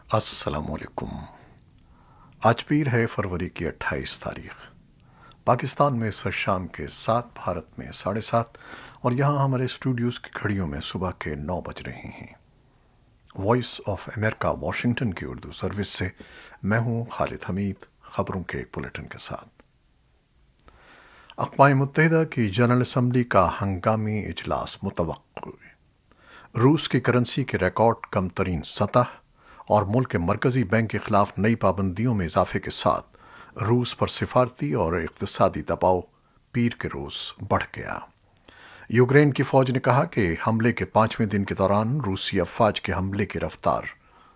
السلام علیکم۔ آج پیر ہے فروری کی 28 تاریخ۔ پاکستان میں سر شام کے 7، بھارت میں 7:30، اور یہاں ہمارے اسٹوڈیوز کی گھڑیوں میں صبح کے 9 بج رہے ہیں۔ وائس آف امریکہ واشنگٹن کی اردو سروس سے میں ہوں خالد حمید، خبروں کے ایک بلیٹن کے ساتھ۔ اقوام متحدہ کی جنرل اسمبلی کا ہنگامی اجلاس متوقع۔ روس کی کرنسی کے ریکارڈ کم ترین سطح اور ملک کے مرکزی بینک کے خلاف نئی پابندیوں میں اضافے کے ساتھ روس پر سفارتی اور اقتصادی دباؤ پیر کے روز بڑھ گیا۔ یوکرین کی فوج نے کہا کہ حملے کے 5ویں دن کے دوران روسی افواج کے حملے کی رفتار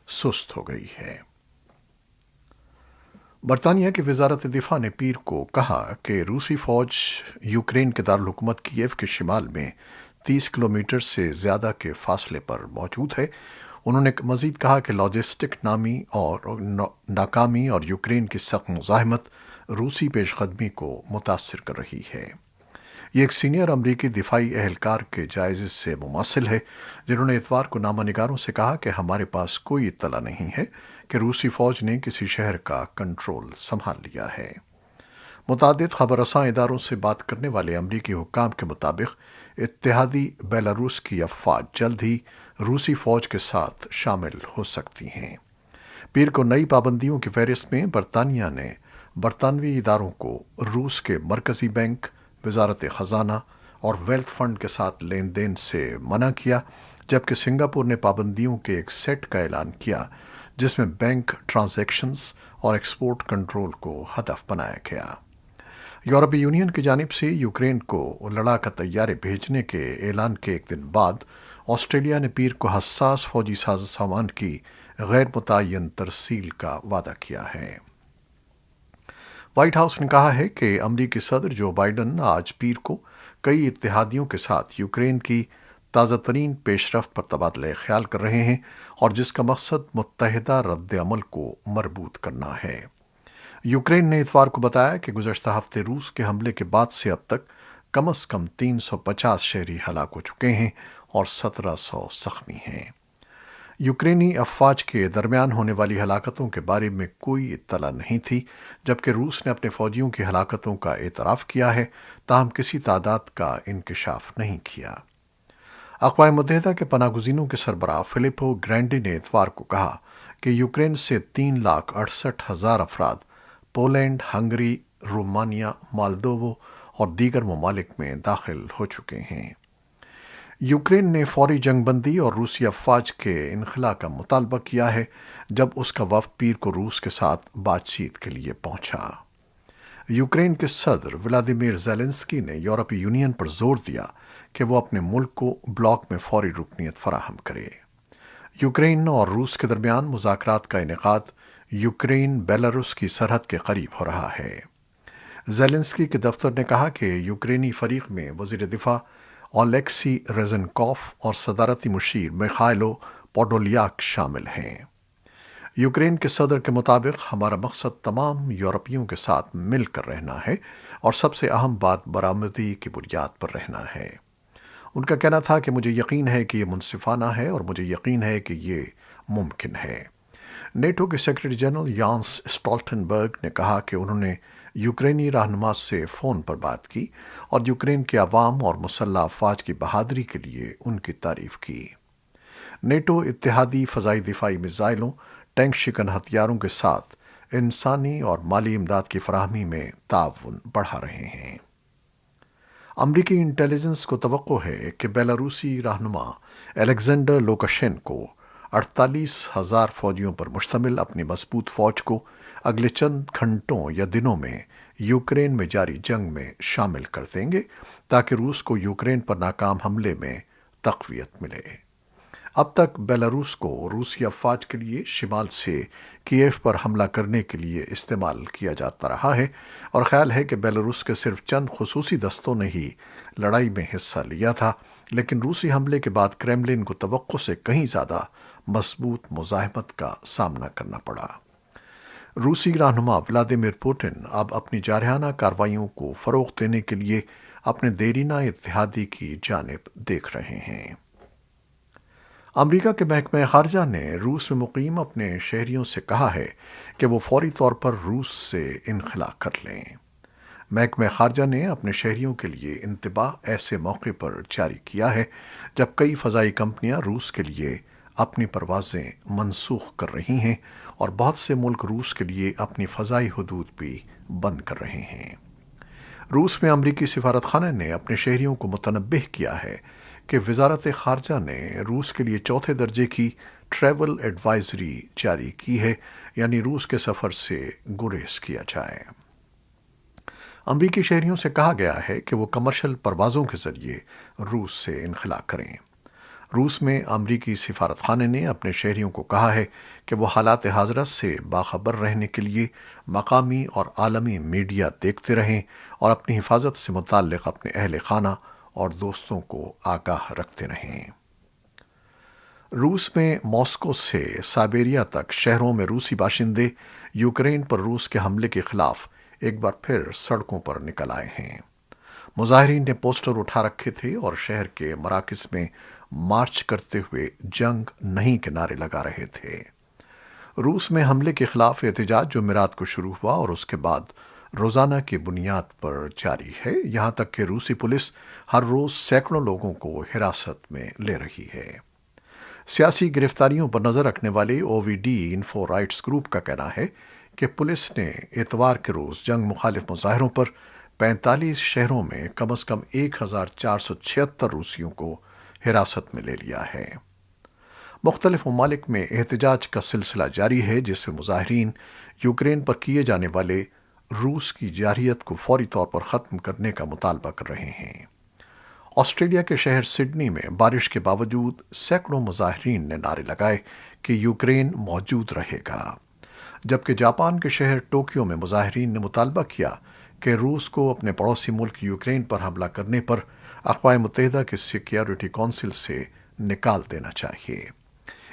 سست ہو گئی ہے۔ برطانیہ کی وزارت دفاع نے پیر کو کہا کہ روسی فوج یوکرین کے دارالحکومت کیف کے شمال میں 30 کلومیٹر سے زیادہ کے فاصلے پر موجود ہے۔ انہوں نے مزید کہا کہ لاجسٹک ناکامی اور یوکرین کی سخت مزاحمت روسی پیش قدمی کو متاثر کر رہی ہے۔ یہ ایک سینئر امریکی دفاعی اہلکار کے جائزے سے مماثل ہے، جنہوں نے اتوار کو نامہ نگاروں سے کہا کہ ہمارے پاس کوئی اطلاع نہیں ہے کہ روسی فوج نے کسی شہر کا کنٹرول سنبھال لیا ہے۔ متعدد خبر رساں اداروں سے بات کرنے والے امریکی حکام کے مطابق اتحادی بیلاروس کی افواج جلد ہی روسی فوج کے ساتھ شامل ہو سکتی ہیں۔ پیر کو نئی پابندیوں کی فہرست میں برطانیہ نے برطانوی اداروں کو روس کے مرکزی بینک، وزارت خزانہ اور ویلتھ فنڈ کے ساتھ لین دین سے منع کیا، جبکہ سنگاپور نے پابندیوں کے ایک سیٹ کا اعلان کیا جس میں بینک ٹرانزیکشنز اور ایکسپورٹ کنٹرول کو ہدف بنایا گیا۔ یورپی یونین کی جانب سے یوکرین کو لڑاکا طیارے بھیجنے کے اعلان کے ایک دن بعد آسٹریلیا نے پیر کو حساس فوجی ساز و سامان کی غیر متعین ترسیل کا وعدہ کیا ہے۔ وائٹ ہاؤس نے کہا ہے کہ امریکی صدر جو بائیڈن آج پیر کو کئی اتحادیوں کے ساتھ یوکرین کی تازہ ترین پیش رفت پر تبادلہ خیال کر رہے ہیں، اور جس کا مقصد متحدہ رد عمل کو مربوط کرنا ہے۔ یوکرین نے اتوار کو بتایا کہ گزشتہ ہفتے روس کے حملے کے بعد سے اب تک کم از کم 350 شہری ہلاک ہو چکے ہیں اور 1700 زخمی ہیں۔ یوکرینی افواج کے درمیان ہونے والی ہلاکتوں کے بارے میں کوئی اطلاع نہیں تھی، جبکہ روس نے اپنے فوجیوں کی ہلاکتوں کا اعتراف کیا ہے، تاہم کسی تعداد کا انکشاف نہیں کیا۔ اقوام متحدہ کے پناہ گزینوں کے سربراہ فلیپو گرینڈی نے اتوار کو کہا کہ یوکرین سے 3,68,000 افراد پولینڈ، ہنگری، رومانیہ، مالدوو اور دیگر ممالک میں داخل ہو چکے ہیں۔ یوکرین نے فوری جنگ بندی اور روسی افواج کے انخلا کا مطالبہ کیا ہے جب اس کا وفد پیر کو روس کے ساتھ بات چیت کے لیے پہنچا۔ یوکرین کے صدر ولادیمیر زیلنسکی نے یورپی یونین پر زور دیا کہ وہ اپنے ملک کو بلاک میں فوری رکنیت فراہم کرے۔ یوکرین اور روس کے درمیان مذاکرات کا انعقاد یوکرین بیلاروس کی سرحد کے قریب ہو رہا ہے۔ زیلنسکی کے دفتر نے کہا کہ یوکرینی فریق میں وزیر دفاع اولیکسی ریزنکوف اور صدارتی مشیر میخائلو پوڈولیاک شامل ہیں۔ یوکرین کے صدر کے مطابق ہمارا مقصد تمام یورپیوں کے ساتھ مل کر رہنا ہے اور سب سے اہم بات برآمدی کی بنیاد پر رہنا ہے۔ ان کا کہنا تھا کہ مجھے یقین ہے کہ یہ منصفانہ ہے اور مجھے یقین ہے کہ یہ ممکن ہے۔ نیٹو کے سیکرٹری جنرل یانس اسٹولٹنبرگ نے کہا کہ انہوں نے یوکرینی رہنما سے فون پر بات کی اور یوکرین کے عوام اور مسلح افواج کی بہادری کے لیے ان کی تعریف کی۔ نیٹو اتحادی فضائی دفاعی میزائلوں، ٹینک شکن ہتھیاروں کے ساتھ انسانی اور مالی امداد کی فراہمی میں تعاون بڑھا رہے ہیں۔ امریکی انٹیلی جنس کو توقع ہے کہ بیلاروسی رہنما الیگزینڈر لوکاشینکو 48,000 فوجیوں پر مشتمل اپنی مضبوط فوج کو اگلے چند گھنٹوں یا دنوں میں یوکرین میں جاری جنگ میں شامل کر دیں گے تاکہ روس کو یوکرین پر ناکام حملے میں تقویت ملے۔ اب تک بیلاروس کو روسی افواج کے لیے شمال سے کیف پر حملہ کرنے کے لیے استعمال کیا جاتا رہا ہے، اور خیال ہے کہ بیلاروس کے صرف چند خصوصی دستوں نے ہی لڑائی میں حصہ لیا تھا، لیکن روسی حملے کے بعد کریملن کو توقع سے کہیں زیادہ مضبوط مزاحمت کا سامنا کرنا پڑا۔ روسی رہنما ولادیمیر پوٹن اب اپنی جارحانہ کارروائیوں کو فروغ دینے کے لیے اپنے دیرینہ اتحادی کی جانب دیکھ رہے ہیں۔ امریکہ کے محکمہ خارجہ نے روس میں مقیم اپنے شہریوں سے کہا ہے کہ وہ فوری طور پر روس سے انخلا کر لیں۔ محکمہ خارجہ نے اپنے شہریوں کے لیے انتباہ ایسے موقع پر جاری کیا ہے جب کئی فضائی کمپنیاں روس کے لیے اپنی پروازیں منسوخ کر رہی ہیں اور بہت سے ملک روس کے لیے اپنی فضائی حدود بھی بند کر رہے ہیں۔ روس میں امریکی سفارت خانہ نے اپنے شہریوں کو متنبہ کیا ہے کہ وزارت خارجہ نے روس کے لیے چوتھے درجے کی ٹریول ایڈوائزری جاری کی ہے، یعنی روس کے سفر سے گریز کیا جائے۔ امریکی شہریوں سے کہا گیا ہے کہ وہ کمرشل پروازوں کے ذریعے روس سے انخلا کریں۔ روس میں امریکی سفارت خانے نے اپنے شہریوں کو کہا ہے کہ وہ حالات حاضرہ سے باخبر رہنے کے لیے مقامی اور عالمی میڈیا دیکھتے رہیں اور اپنی حفاظت سے متعلق اپنے اہل خانہ اور دوستوں کو آگاہ رکھتے رہیں۔ روس میں ماسکو سے سائبیریا تک شہروں میں روسی باشندے یوکرین پر روس کے حملے کے خلاف ایک بار پھر سڑکوں پر نکل آئے ہیں۔ مظاہرین نے پوسٹر اٹھا رکھے تھے اور شہر کے مراکز میں مارچ کرتے ہوئے جنگ نہیں کے نعرے لگا رہے تھے۔ روس میں حملے کے خلاف احتجاج جمعرات کو شروع ہوا اور اس کے بعد روزانہ کی بنیاد پر جاری ہے، یہاں تک کہ روسی پولیس ہر روز سینکڑوں لوگوں کو حراست میں لے رہی ہے۔ سیاسی گرفتاریوں پر نظر رکھنے والے او وی ڈی انفو رائٹس گروپ کا کہنا ہے کہ پولیس نے اتوار کے روز جنگ مخالف مظاہروں پر 45 شہروں میں کم از کم 1476 روسیوں کو حراست میں لے لیا ہے۔ مختلف ممالک میں احتجاج کا سلسلہ جاری ہے، جس میں مظاہرین یوکرین پر کیے جانے والے روس کی جارحیت کو فوری طور پر ختم کرنے کا مطالبہ کر رہے ہیں۔ آسٹریلیا کے شہر سڈنی میں بارش کے باوجود سینکڑوں مظاہرین نے نعرے لگائے کہ یوکرین موجود رہے گا، جبکہ جاپان کے شہر ٹوکیو میں مظاہرین نے مطالبہ کیا کہ روس کو اپنے پڑوسی ملک یوکرین پر حملہ کرنے پر اقوام متحدہ کی سیکیورٹی کونسل سے نکال دینا چاہیے۔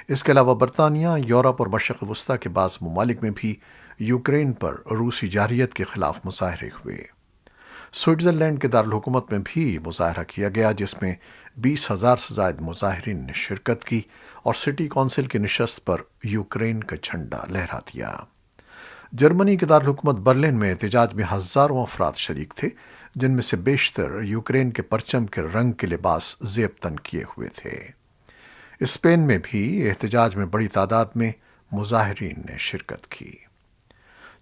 اس کے علاوہ برطانیہ، یورپ اور مشرق وسطیٰ کے بعض ممالک میں بھی یوکرین پر روسی جارحیت کے خلاف مظاہرے ہوئے۔ سوئٹزرلینڈ کے دارالحکومت میں بھی مظاہرہ کیا گیا، جس میں 20,000 سے زائد مظاہرین نے شرکت کی اور سٹی کونسل کی نشست پر یوکرین کا جھنڈا لہرا دیا۔ جرمنی کے دارالحکومت برلن میں احتجاج میں ہزاروں افراد شریک تھے، جن میں سے بیشتر یوکرین کے پرچم کے رنگ کے لباس زیب تن کیے ہوئے تھے۔ اسپین میں بھی احتجاج میں بڑی تعداد میں مظاہرین نے شرکت کی۔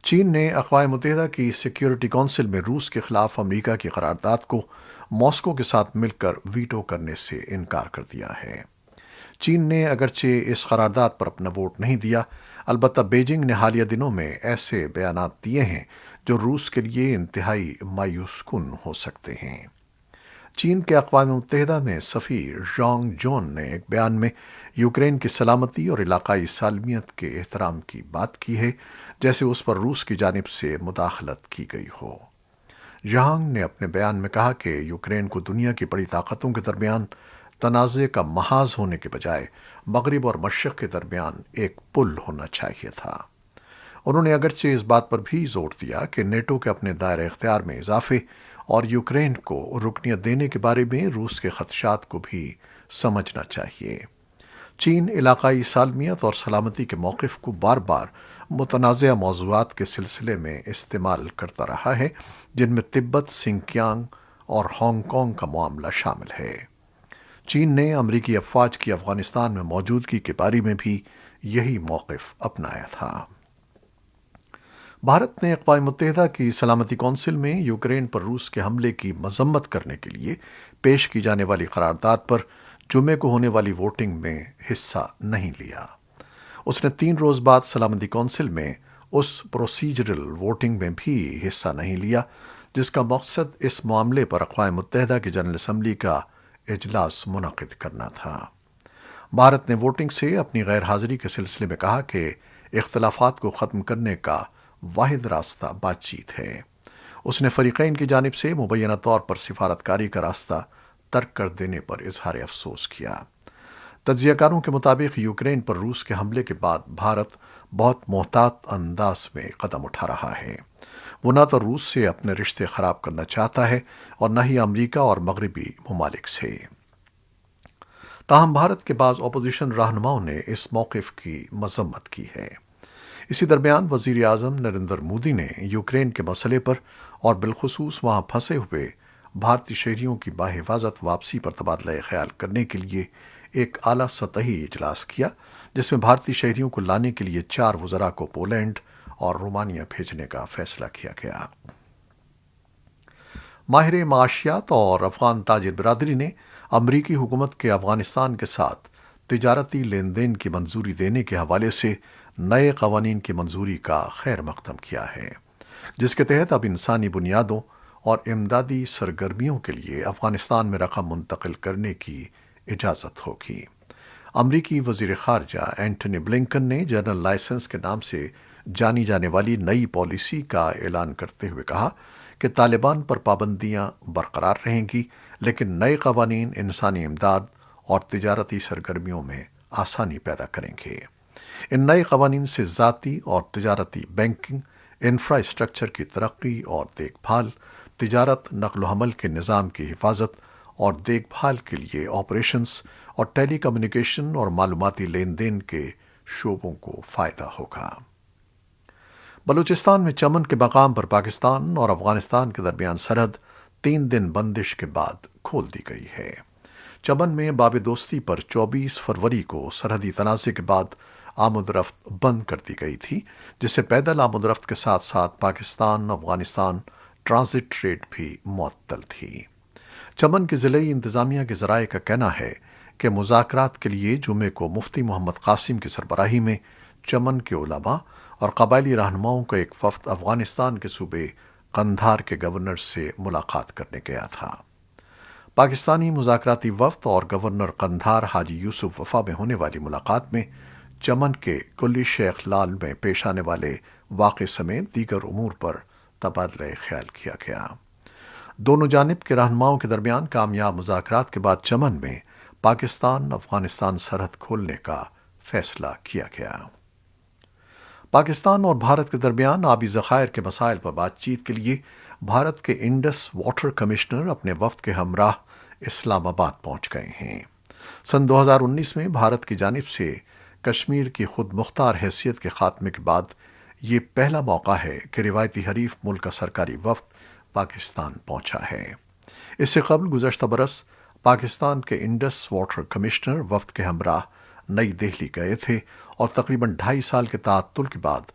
چین نے اقوام متحدہ کی سیکیورٹی کونسل میں روس کے خلاف امریکہ کی قرارداد کو ماسکو کے ساتھ مل کر ویٹو کرنے سے انکار کر دیا ہے۔ چین نے اگرچہ اس قرارداد پر اپنا ووٹ نہیں دیا، البتہ بیجنگ نے حالیہ دنوں میں ایسے بیانات دیے ہیں جو روس کے لیے انتہائی مایوس کن ہو سکتے ہیں۔ چین کے اقوام متحدہ میں سفیر ژانگ جون نے ایک بیان میں یوکرین کی سلامتی اور علاقائی سالمیت کے احترام کی بات کی ہے، جیسے اس پر روس کی جانب سے مداخلت کی گئی ہو۔ ژانگ نے اپنے بیان میں کہا کہ یوکرین کو دنیا کی بڑی طاقتوں کے درمیان تنازع کا محاذ ہونے کے بجائے مغرب اور مشرق کے درمیان ایک پل ہونا چاہیے تھا۔ انہوں نے اگرچہ اس بات پر بھی زور دیا کہ نیٹو کے اپنے دائرہ اختیار میں اضافے اور یوکرین کو رکنیت دینے کے بارے میں روس کے خدشات کو بھی سمجھنا چاہیے۔ چین علاقائی سالمیت اور سلامتی کے موقف کو بار بار متنازع موضوعات کے سلسلے میں استعمال کرتا رہا ہے، جن میں تبت، سنکیانگ اور ہانگ کانگ کا معاملہ شامل ہے۔ چین نے امریکی افواج کی افغانستان میں موجودگی کے بارے میں بھی یہی موقف اپنایا تھا۔ بھارت نے اقوام متحدہ کی سلامتی کونسل میں یوکرین پر روس کے حملے کی مذمت کرنے کے لیے پیش کی جانے والی قرارداد پر جمعے کو ہونے والی ووٹنگ میں حصہ نہیں لیا۔ اس نے 3 روز بعد سلامتی کونسل میں اس پروسیجرل ووٹنگ میں بھی حصہ نہیں لیا جس کا مقصد اس معاملے پر اقوام متحدہ کی جنرل اسمبلی کا اجلاس منعقد کرنا تھا۔ بھارت نے ووٹنگ سے اپنی غیر حاضری کے سلسلے میں کہا کہ اختلافات کو ختم کرنے کا واحد راستہ بات چیت ہے۔ اس نے فریقین کی جانب سے مبینہ طور پر سفارتکاری کا راستہ ترک کر دینے پر اظہار افسوس کیا۔ تجزیہ کاروں کے مطابق یوکرین پر روس کے حملے کے بعد بھارت بہت محتاط انداز میں قدم اٹھا رہا ہے۔ وہ نہ تو روس سے اپنے رشتے خراب کرنا چاہتا ہے اور نہ ہی امریکہ اور مغربی ممالک سے۔ تاہم بھارت کے بعض اپوزیشن رہنماؤں نے اس موقف کی مذمت کی ہے۔ اسی درمیان وزیر اعظم نریندر مودی نے یوکرین کے مسئلے پر اور بالخصوص وہاں پھنسے ہوئے بھارتی شہریوں کی باحفاظت واپسی پر تبادلہ خیال کرنے کے لیے ایک اعلیٰ سطحی اجلاس کیا، جس میں بھارتی شہریوں کو لانے کے لیے 4 وزراء کو پولینڈ اور رومانیہ بھیجنے کا فیصلہ کیا گیا۔ ماہر معاشیات اور افغان تاجر برادری نے امریکی حکومت کے افغانستان کے ساتھ تجارتی لین دین کی منظوری دینے کے حوالے سے نئے قوانین کی منظوری کا خیر مقدم کیا ہے، جس کے تحت اب انسانی بنیادوں اور امدادی سرگرمیوں کے لیے افغانستان میں رقم منتقل کرنے کی اجازت ہوگی۔ امریکی وزیر خارجہ اینٹونی بلنکن نے جنرل لائسنس کے نام سے جانی جانے والی نئی پالیسی کا اعلان کرتے ہوئے کہا کہ طالبان پر پابندیاں برقرار رہیں گی، لیکن نئے قوانین انسانی امداد اور تجارتی سرگرمیوں میں آسانی پیدا کریں گے۔ ان نئے قوانین سے ذاتی اور تجارتی بینکنگ، انفراسٹرکچر کی ترقی اور دیکھ بھال، تجارت، نقل و حمل کے نظام کی حفاظت اور دیکھ بھال کے لیے آپریشنز اور ٹیلی کمیونیکیشن اور معلوماتی لین دین کے شعبوں کو فائدہ ہوگا۔ بلوچستان میں چمن کے مقام پر پاکستان اور افغانستان کے درمیان سرحد 3 دن بندش کے بعد کھول دی گئی ہے۔ چمن میں باب دوستی پر 24 فروری کو سرحدی تنازع کے بعد آمد و رفت بند کر دی گئی تھی، جس سے پیدل آمد و رفت کے ساتھ ساتھ پاکستان افغانستان ٹرانزٹ ٹریڈ بھی معطل تھی۔ چمن کی ضلعی انتظامیہ کے ذرائع کا کہنا ہے کہ مذاکرات کے لیے جمعے کو مفتی محمد قاسم کی سربراہی میں چمن کے علماء اور قبائلی رہنماؤں کا ایک وفد افغانستان کے صوبے قندھار کے گورنر سے ملاقات کرنے گیا تھا۔ پاکستانی مذاکراتی وفد اور گورنر قندھار حاجی یوسف وفا میں ہونے والی ملاقات میں چمن کے کلی شیخ لال میں پیش آنے والے واقع سمیت دیگر امور پر تبادلہ خیال کیا گیا۔ دونوں جانب کے رہنماؤں کے درمیان کامیاب مذاکرات کے بعد چمن میں پاکستان افغانستان سرحد کھولنے کا فیصلہ کیا گیا۔ پاکستان اور بھارت کے درمیان آبی ذخائر کے مسائل پر بات چیت کے لیے بھارت کے انڈس واٹر کمشنر اپنے وفد کے ہمراہ اسلام آباد پہنچ گئے ہیں۔ سن 2019 میں بھارت کی جانب سے کشمیر کی خود مختار حیثیت کے خاتمے کے بعد یہ پہلا موقع ہے کہ روایتی حریف ملک کا سرکاری وفد پاکستان پہنچا ہے۔ اس سے قبل گزشتہ برس پاکستان کے انڈس واٹر کمشنر وفد کے ہمراہ نئی دہلی گئے تھے اور تقریباً 2.5 سال کے تعطل کے بعد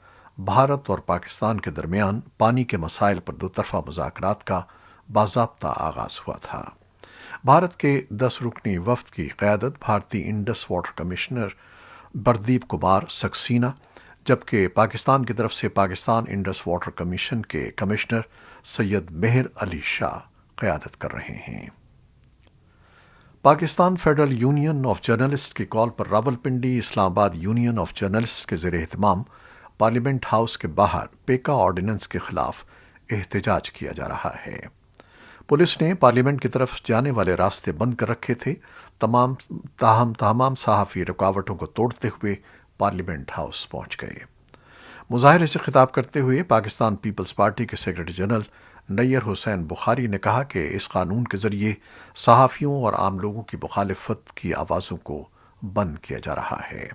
بھارت اور پاکستان کے درمیان پانی کے مسائل پر دوطرفہ مذاکرات کا باضابطہ آغاز ہوا تھا۔ بھارت کے 10 رکنی وفد کی قیادت بھارتی انڈس واٹر کمشنر بردیپ کمار سکسینہ، جبکہ پاکستان کی طرف سے پاکستان انڈس واٹر کمیشن کے کمشنر سید مہر علی شاہ قیادت کر رہے ہیں۔ Pakistan federal union of journalist کی کال پر راولپنڈی اسلام آباد یونین آف جرنلسٹ کے زیر اہتمام پارلیمنٹ ہاؤس کے باہر پیکا آرڈیننس کے خلاف احتجاج کیا جا رہا ہے۔ پولیس نے پارلیمنٹ کی طرف جانے والے راستے بند کر رکھے تھے، تمام صحافی رکاوٹوں کو توڑتے ہوئے پارلیمنٹ ہاؤس پہنچ گئے۔ مظاہرے سے خطاب کرتے ہوئے پاکستان پیپلز پارٹی کے سیکرٹری جنرل نیر حسین بخاری نے کہا کہ اس قانون کے ذریعے صحافیوں اور عام لوگوں کی مخالفت کی آوازوں کو بند کیا جا رہا ہے۔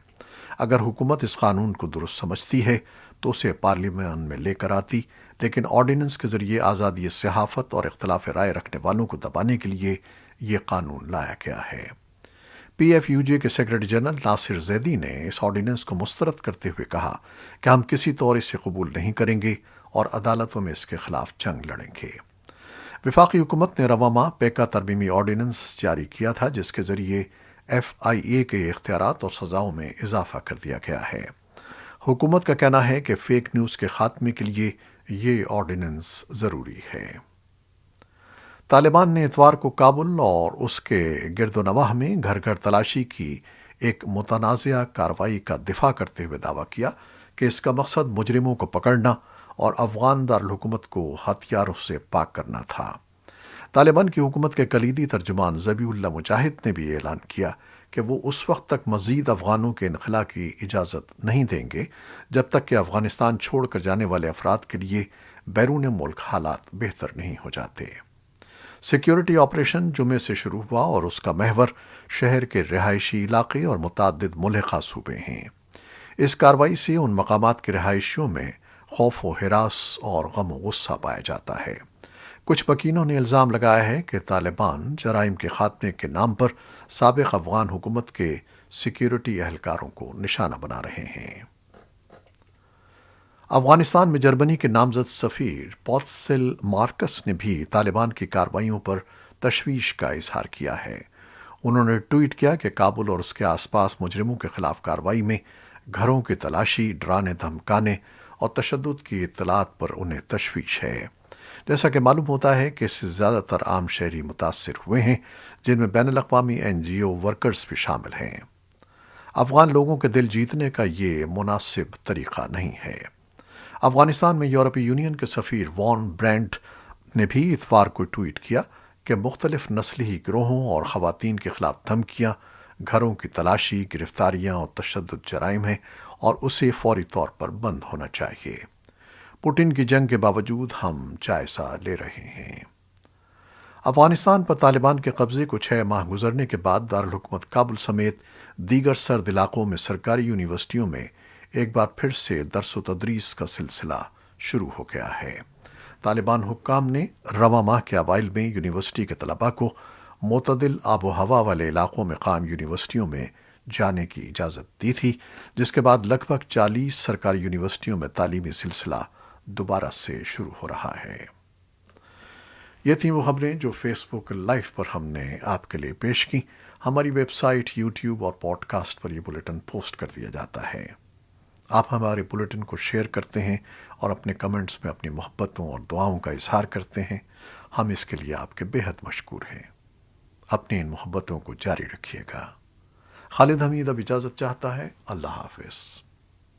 اگر حکومت اس قانون کو درست سمجھتی ہے تو اسے پارلیمان میں لے کر آتی، لیکن آرڈیننس کے ذریعے آزادی صحافت اور اختلاف رائے رکھنے والوں کو دبانے کے لیے یہ قانون لایا گیا ہے۔ پی ایف یو جے کے سیکرٹری جنرل ناصر زیدی نے اس آرڈیننس کو مسترد کرتے ہوئے کہا کہ ہم کسی طور اسے قبول نہیں کریں گے اور عدالتوں میں اس کے خلاف جنگ لڑیں گے۔ وفاقی حکومت نے رواں ماہ پیکا ترمیمی آرڈیننس جاری کیا تھا، جس کے ذریعے ایف آئی اے کے اختیارات اور سزاؤں میں اضافہ کر دیا گیا ہے۔ حکومت کا کہنا ہے کہ فیک نیوز کے خاتمے کے لیے یہ آرڈیننس ضروری ہے۔ طالبان نے اتوار کو کابل اور اس کے گرد و نواح میں گھر گھر تلاشی کی ایک متنازعہ کارروائی کا دفاع کرتے ہوئے دعویٰ کیا کہ اس کا مقصد مجرموں کو پکڑنا اور افغان دارالحکومت کو ہتھیاروں سے پاک کرنا تھا۔ طالبان کی حکومت کے کلیدی ترجمان ذبیح اللہ مجاہد نے بھی اعلان کیا کہ وہ اس وقت تک مزید افغانوں کے انخلاء کی اجازت نہیں دیں گے جب تک کہ افغانستان چھوڑ کر جانے والے افراد کے لیے بیرون ملک حالات بہتر نہیں ہو جاتے۔ سیکیورٹی آپریشن جمعے سے شروع ہوا اور اس کا محور شہر کے رہائشی علاقے اور متعدد ملحقہ صوبے ہیں۔ اس کارروائی سے ان مقامات کے رہائشیوں میں خوف و ہراس اور غم و غصہ پایا جاتا ہے۔ کچھ وکیلوں نے الزام لگایا ہے کہ طالبان جرائم کے خاتمے کے نام پر سابق افغان حکومت کے سیکیورٹی اہلکاروں کو نشانہ بنا رہے ہیں۔ افغانستان میں جرمنی کے نامزد سفیر پولسل مارکس نے بھی طالبان کی کارروائیوں پر تشویش کا اظہار کیا ہے۔ انہوں نے ٹویٹ کیا کہ کابل اور اس کے آس پاس مجرموں کے خلاف کارروائی میں گھروں کی تلاشی، ڈرانے دھمکانے اور تشدد کی اطلاعات پر انہیں تشویش ہے۔ جیسا کہ معلوم ہوتا ہے کہ اس سے زیادہ تر عام شہری متاثر ہوئے ہیں، جن میں بین الاقوامی NGO ورکرز بھی شامل ہیں۔ افغان لوگوں کے دل جیتنے کا یہ مناسب طریقہ نہیں ہے۔ افغانستان میں یورپی یونین کے سفیر وان برینڈ نے بھی اتوار کو ٹویٹ کیا کہ مختلف نسلی گروہوں اور خواتین کے خلاف دھمکیاں، گھروں کی تلاشی، گرفتاریاں اور تشدد جرائم ہیں اور اسے فوری طور پر بند ہونا چاہیے۔ پوٹن کی جنگ کے باوجود ہم جائزہ لے رہے ہیں۔ افغانستان پر طالبان کے قبضے کو 6 ماہ گزرنے کے بعد دارالحکومت کابل سمیت دیگر سرد علاقوں میں سرکاری یونیورسٹیوں میں ایک بار پھر سے درس و تدریس کا سلسلہ شروع ہو گیا ہے۔ طالبان حکام نے رواں ماہ کے اوائل میں یونیورسٹی کے طلباء کو معتدل آب و ہوا والے علاقوں میں قائم یونیورسٹیوں میں جانے کی اجازت دی تھی، جس کے بعد لگ بھگ 40 سرکاری یونیورسٹیوں میں تعلیمی سلسلہ دوبارہ سے شروع ہو رہا ہے۔ یہ تھیں وہ خبریں جو فیس بک لائیو پر ہم نے آپ کے لیے پیش کی۔ ہماری ویب سائٹ، یوٹیوب اور پوڈ کاسٹ پر یہ بلیٹن پوسٹ کر دیا جاتا ہے۔ آپ ہمارے بلیٹن کو شیئر کرتے ہیں اور اپنے کمنٹس میں اپنی محبتوں اور دعاؤں کا اظہار کرتے ہیں۔ ہم اس کے لیے آپ کے بہت مشکور ہیں۔ اپنی ان محبتوں کو جاری رکھیے گا۔ خالد حمید اب اجازت چاہتا ہے۔ اللہ حافظ۔